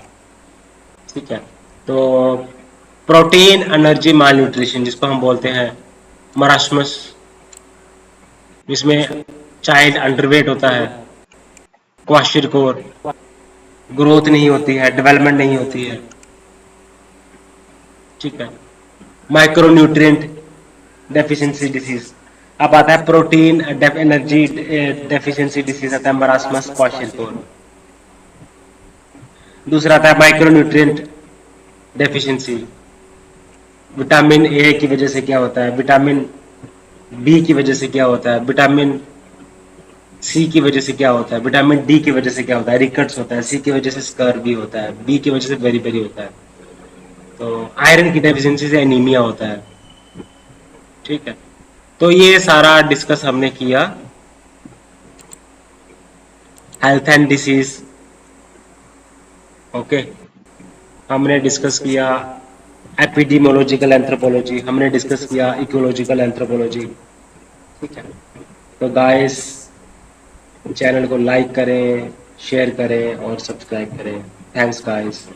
ठीक है। तो प्रोटीन एनर्जी माल न्यूट्रिशन जिसको हम बोलते हैं मरास्मस, जिसमें चाइल्ड अंडरवेट होता है, क्वाशिरकोर, ग्रोथ नहीं होती है, डेवलपमेंट नहीं होती है, ठीक है। Micronutrient deficiency disease. अब आता है प्रोटीन एनर्जी डेफिशिएंसी डिसीज, आता है मरास्मस, क्वाशिरकोर। दूसरा आता है माइक्रोन्यूट्रिएंट डेफिशिएंसी। विटामिन ए की वजह से क्या होता है, विटामिन बी की वजह से क्या होता है, विटामिन सी की वजह से क्या होता है, विटामिन डी की वजह से क्या होता है, रिकट्स होता है, सी की वजह से स्कर भी होता है, बी की वजह से बेरी बेरी होता है। तो आयरन की डेफिशिएंसी से एनीमिया होता है, ठीक है। तो ये सारा डिस्कस हमने किया हेल्थ एंड डिसीज, ओके। हमने डिस्कस किया एपिडीमोलॉजिकल एंथ्रोपोलॉजी, हमने डिस्कस किया इकोलॉजिकल एंथ्रोपोलॉजी, ठीक है। तो गाइस, चैनल को लाइक करें, शेयर करें और सब्सक्राइब करें। Thanks guys.